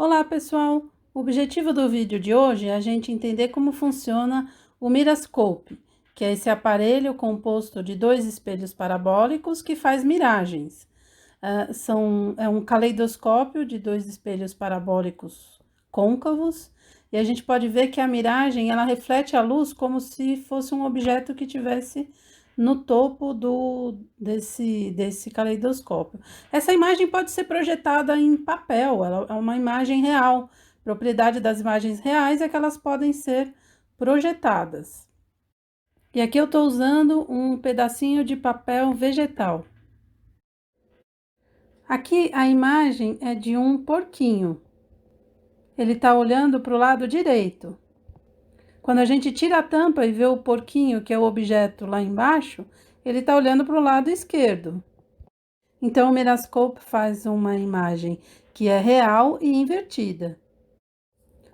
Olá, pessoal! O objetivo do vídeo de hoje é a gente entender como funciona o Mirascope, que é esse aparelho composto de dois espelhos parabólicos que faz miragens. É um caleidoscópio de dois espelhos parabólicos côncavos, e a gente pode ver que a miragem ela reflete a luz como se fosse um objeto que tivesse no topo desse caleidoscópio. Essa imagem pode ser projetada em papel, ela é uma imagem real. A propriedade das imagens reais é que elas podem ser projetadas. E aqui eu estou usando um pedacinho de papel vegetal. Aqui a imagem é de um porquinho. Ele está olhando para o lado direito. Quando a gente tira a tampa e vê o porquinho, que é o objeto lá embaixo, ele está olhando para o lado esquerdo. Então, o Mirascope faz uma imagem que é real e invertida.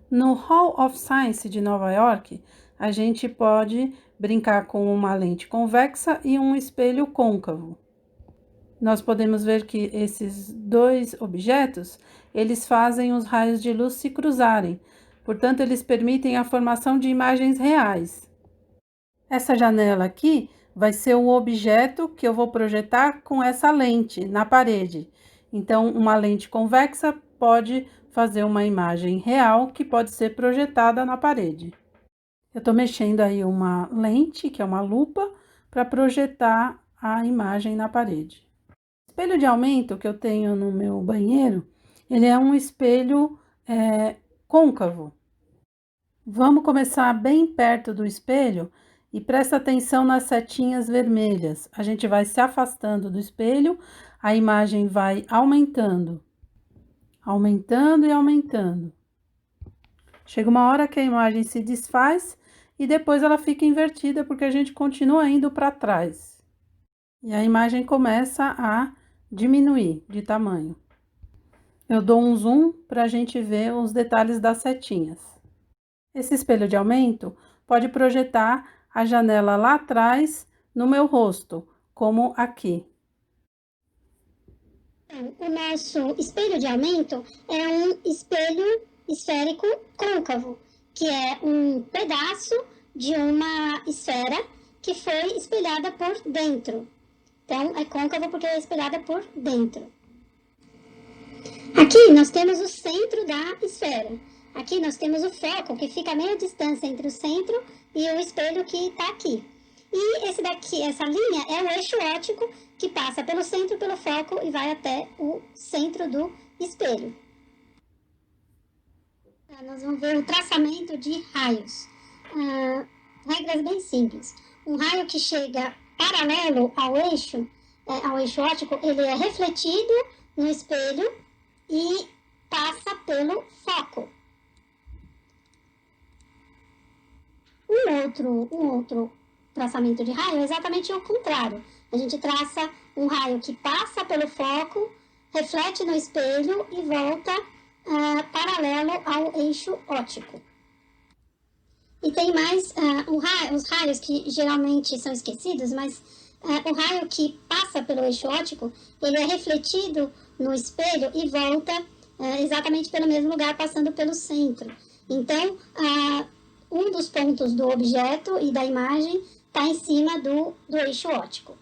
No Hall of Science de Nova York, a gente pode brincar com uma lente convexa e um espelho côncavo. Nós podemos ver que esses dois objetos, eles fazem os raios de luz se cruzarem. Portanto, eles permitem a formação de imagens reais. Essa janela aqui vai ser o objeto que eu vou projetar com essa lente na parede. Então, uma lente convexa pode fazer uma imagem real que pode ser projetada na parede. Eu estou mexendo aí uma lente, que é uma lupa, para projetar a imagem na parede. O espelho de aumento que eu tenho no meu banheiro, ele é um espelho côncavo. Vamos começar bem perto do espelho e presta atenção nas setinhas vermelhas. A gente vai se afastando do espelho, a imagem vai aumentando, aumentando e aumentando. Chega uma hora que a imagem se desfaz e depois ela fica invertida porque a gente continua indo para trás. E a imagem começa a diminuir de tamanho. Eu dou um zoom para a gente ver os detalhes das setinhas. Esse espelho de aumento pode projetar a janela lá atrás no meu rosto, como aqui. O nosso espelho de aumento é um espelho esférico côncavo, que é um pedaço de uma esfera que foi espelhada por dentro. Então, é côncavo porque é espelhada por dentro. Aqui nós temos o centro da esfera. Aqui nós temos o foco, que fica a meia distância entre o centro e o espelho que está aqui. E esse daqui, essa linha, é o eixo óptico que passa pelo centro, pelo foco e vai até o centro do espelho. Nós vamos ver o traçamento de raios. Regras bem simples. Um raio que chega paralelo ao eixo óptico, ele é refletido no espelho e passa pelo foco. Um outro traçamento de raio é exatamente o contrário. A gente traça um raio que passa pelo foco, reflete no espelho e volta paralelo ao eixo óptico. E tem mais os raios que geralmente são esquecidos, mas o raio que passa pelo eixo óptico, ele é refletido no espelho e volta exatamente pelo mesmo lugar, passando pelo centro. Então, um dos pontos do objeto e da imagem está em cima do eixo óptico.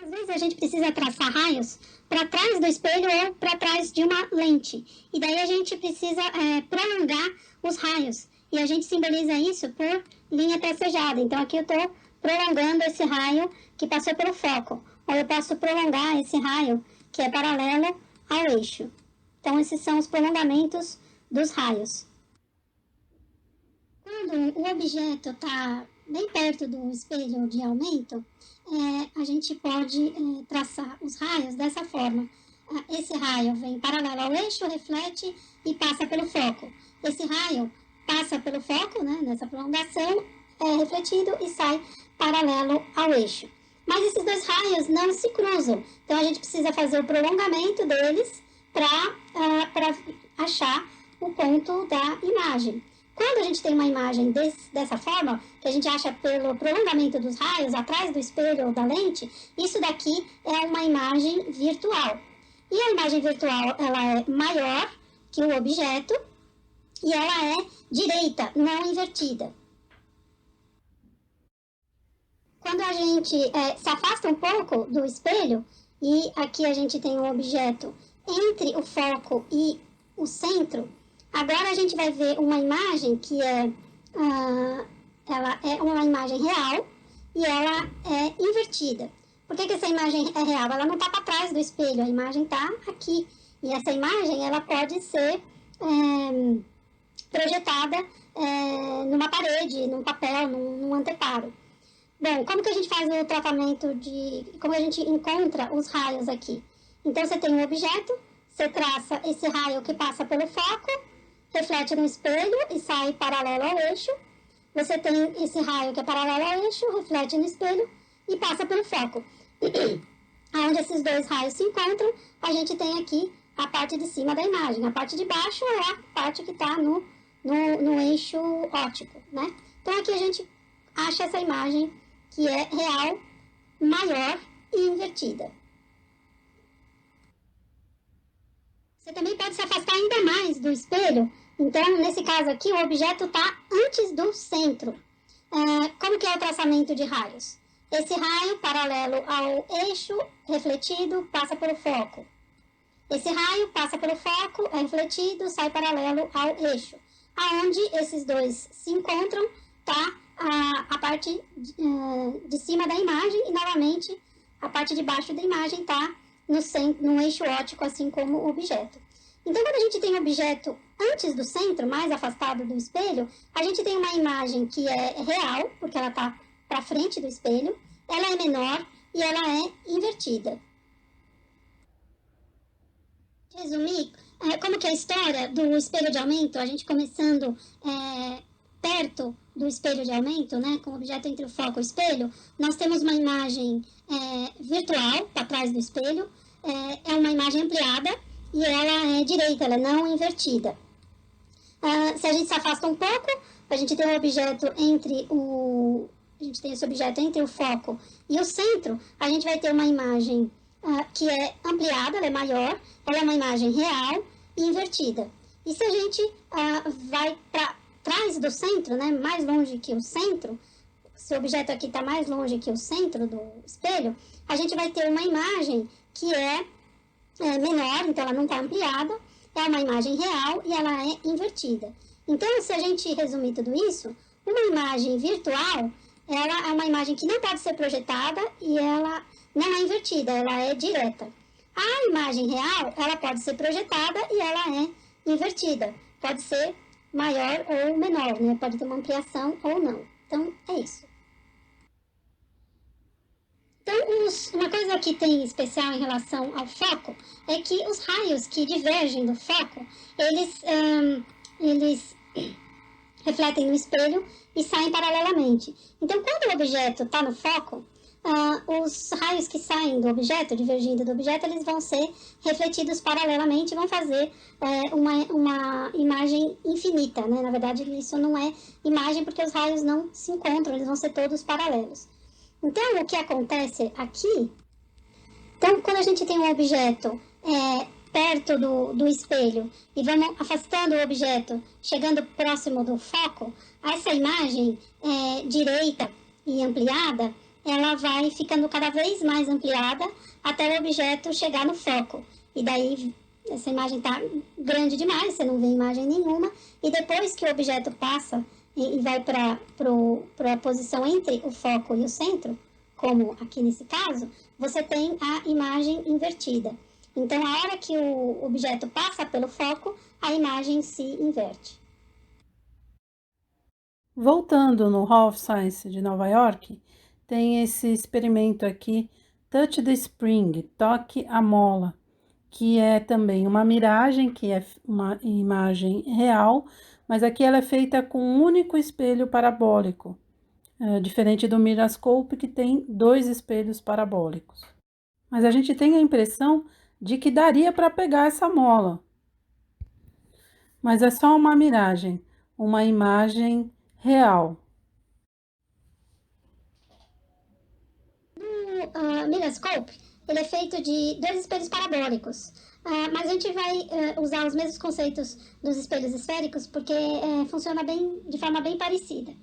Às vezes a gente precisa traçar raios para trás do espelho ou para trás de uma lente. E daí a gente precisa prolongar os raios. E a gente simboliza isso por linha tracejada. Então aqui eu estou prolongando esse raio que passou pelo foco. Ou eu posso prolongar esse raio que é paralelo ao eixo. Então esses são os prolongamentos dos raios. Quando o objeto está bem perto do espelho de aumento, a gente pode traçar os raios dessa forma. Esse raio vem paralelo ao eixo, reflete e passa pelo foco. Esse raio passa pelo foco, né, nessa prolongação, é refletido e sai paralelo ao eixo. Mas esses dois raios não se cruzam, então a gente precisa fazer o prolongamento deles para achar o ponto da imagem. Quando a gente tem uma imagem dessa forma, que a gente acha pelo prolongamento dos raios atrás do espelho ou da lente, isso daqui é uma imagem virtual. E a imagem virtual, ela é maior que o objeto e ela é direita, não invertida. Quando a gente se afasta um pouco do espelho, e aqui a gente tem um objeto entre o foco e o centro, agora a gente vai ver uma imagem que ela é uma imagem real e ela é invertida. Por que essa imagem é real? Ela não está para trás do espelho, a imagem está aqui. E essa imagem ela pode ser projetada numa parede, num papel, num anteparo. Bom, como que a gente faz o tratamento como a gente encontra os raios aqui? Então, você tem um objeto, você traça esse raio que passa pelo foco, reflete no espelho e sai paralelo ao eixo. Você tem esse raio que é paralelo ao eixo, reflete no espelho e passa pelo foco. Onde esses dois raios se encontram, a gente tem aqui a parte de cima da imagem. A parte de baixo é a parte que está no eixo óptico, né? Então, aqui a gente acha essa imagem que é real, maior e invertida. Você também pode se afastar ainda mais do espelho. Então, nesse caso aqui, o objeto está antes do centro. Como que é o traçamento de raios? Esse raio, paralelo ao eixo refletido, passa pelo foco. Esse raio passa pelo foco, é refletido, sai paralelo ao eixo. Aonde esses dois se encontram, está a parte de cima da imagem e, novamente, a parte de baixo da imagem está no eixo óptico, assim como o objeto. Então, quando a gente tem o objeto antes do centro, mais afastado do espelho, a gente tem uma imagem que é real, porque ela está para frente do espelho, ela é menor e ela é invertida. Resumir, como que é a história do espelho de aumento, a gente começando perto do espelho de aumento, né, com o objeto entre o foco e o espelho, nós temos uma imagem virtual para trás do espelho, é uma imagem ampliada e ela é direita, ela é não invertida. Se a gente se afasta um pouco, a gente tem um objeto a gente tem esse objeto entre o foco e o centro, a gente vai ter uma imagem que é ampliada, ela é maior, ela é uma imagem real e invertida. E se a gente vai para trás do centro, né, mais longe que o centro, se o objeto aqui está mais longe que o centro do espelho, a gente vai ter uma imagem que é menor, então ela não está ampliada, é uma imagem real e ela é invertida. Então, se a gente resumir tudo isso, uma imagem virtual, ela é uma imagem que não pode ser projetada e ela não é invertida, ela é direta. A imagem real, ela pode ser projetada e ela é invertida. Pode ser maior ou menor, né? Pode ter uma ampliação ou não. Então, é isso. Então, uma coisa que tem especial em relação ao foco é que os raios que divergem do foco, eles refletem no espelho e saem paralelamente. Então, quando o objeto está no foco, os raios que saem do objeto, divergindo do objeto, eles vão ser refletidos paralelamente e vão fazer uma imagem infinita, né? Na verdade, isso não é imagem porque os raios não se encontram, eles vão ser todos paralelos. Então, o que acontece aqui... Então, quando a gente tem um objeto perto do espelho e vamos afastando o objeto, chegando próximo do foco, essa imagem direita e ampliada, ela vai ficando cada vez mais ampliada até o objeto chegar no foco. E daí, essa imagem está grande demais, você não vê imagem nenhuma. E depois que o objeto passa e vai para a posição entre o foco e o centro, como aqui nesse caso, você tem a imagem invertida. Então, a hora que o objeto passa pelo foco, a imagem se inverte. Voltando no Hall of Science de Nova York, tem esse experimento aqui, Touch the Spring, toque a mola, que é também uma miragem, que é uma imagem real, mas aqui ela é feita com um único espelho parabólico, diferente do Mirascope, que tem 2 espelhos parabólicos. Mas a gente tem a impressão de que daria para pegar essa mola. Mas é só uma miragem, uma imagem real. O Mirascope, ele é feito de 2 espelhos parabólicos. Mas a gente vai usar os mesmos conceitos dos espelhos esféricos porque funciona de forma bem parecida.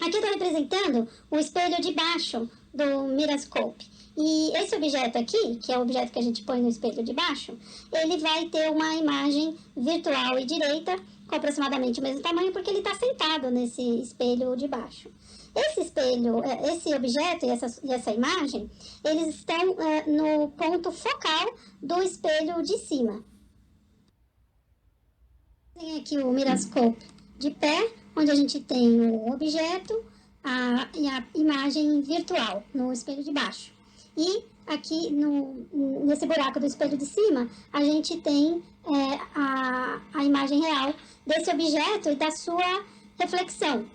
Aqui eu estou representando o espelho de baixo do Mirascope. E esse objeto aqui, que é o objeto que a gente põe no espelho de baixo, ele vai ter uma imagem virtual e direita com aproximadamente o mesmo tamanho, porque ele está sentado nesse espelho de baixo. Esse espelho, esse objeto e essa imagem, eles estão no ponto focal do espelho de cima. Tem aqui o Mirascope de pé, onde a gente tem o objeto e a imagem virtual no espelho de baixo. E aqui nesse buraco do espelho de cima, a gente tem a imagem real desse objeto e da sua reflexão.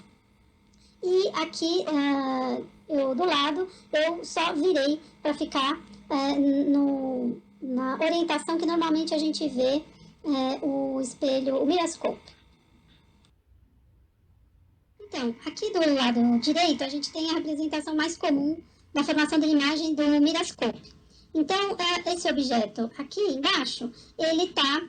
E aqui do lado, eu só virei para ficar na orientação que normalmente a gente vê o espelho, o Mirascope. Então, aqui do lado direito, a gente tem a representação mais comum da formação da imagem do Mirascope. Então, esse objeto aqui embaixo, ele está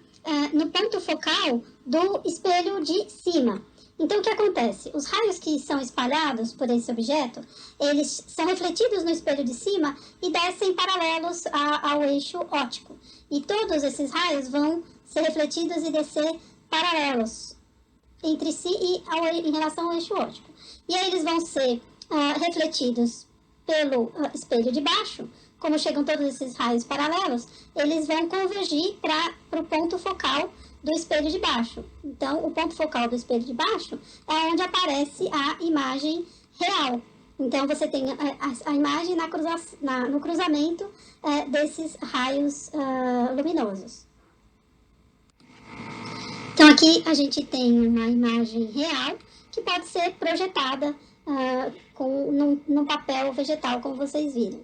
no ponto focal do espelho de cima. Então, o que acontece? Os raios que são espalhados por esse objeto, eles são refletidos no espelho de cima e descem paralelos ao eixo óptico. E todos esses raios vão ser refletidos e descer paralelos entre si e em relação ao eixo óptico. E aí eles vão ser refletidos pelo espelho de baixo. Como chegam todos esses raios paralelos, eles vão convergir para o ponto focal do espelho de baixo. Então, o ponto focal do espelho de baixo é onde aparece a imagem real. Então, você tem a imagem no cruzamento desses raios luminosos. Então, aqui a gente tem uma imagem real que pode ser projetada num papel vegetal, como vocês viram.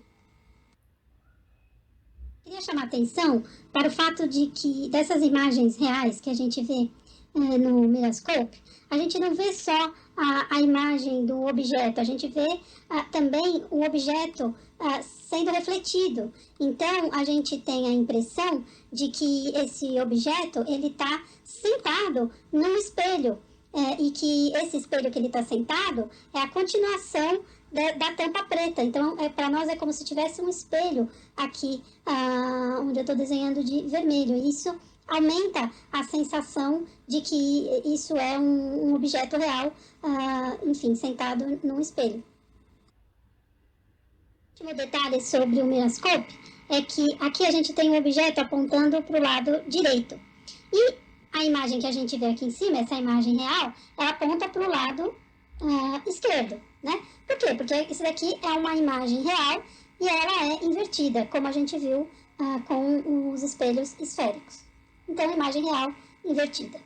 Queria chamar a atenção para o fato de que dessas imagens reais que a gente vê no Mirascope, a gente não vê só a imagem do objeto, a gente vê também o objeto sendo refletido. Então, a gente tem a impressão de que esse objeto ele está sentado num espelho e que esse espelho que ele está sentado é a continuação da tampa preta. Então, para nós é como se tivesse um espelho aqui, onde eu estou desenhando de vermelho. Isso aumenta a sensação de que isso é um objeto real, enfim, sentado num espelho. O último detalhe sobre o Mirascope é que aqui a gente tem um objeto apontando para o lado direito. E a imagem que a gente vê aqui em cima, essa imagem real, ela aponta para o lado esquerdo, né? Por quê? Porque isso daqui é uma imagem real e ela é invertida, como a gente viu com os espelhos esféricos. Então, imagem real invertida.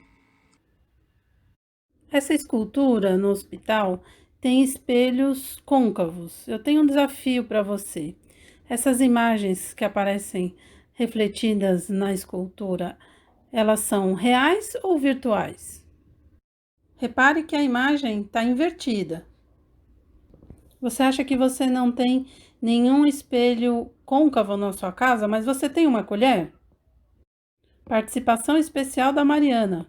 Essa escultura no hospital tem espelhos côncavos. Eu tenho um desafio para você. Essas imagens que aparecem refletidas na escultura, elas são reais ou virtuais? Repare que a imagem está invertida. Você acha que você não tem nenhum espelho côncavo na sua casa, mas você tem uma colher? Participação especial da Mariana.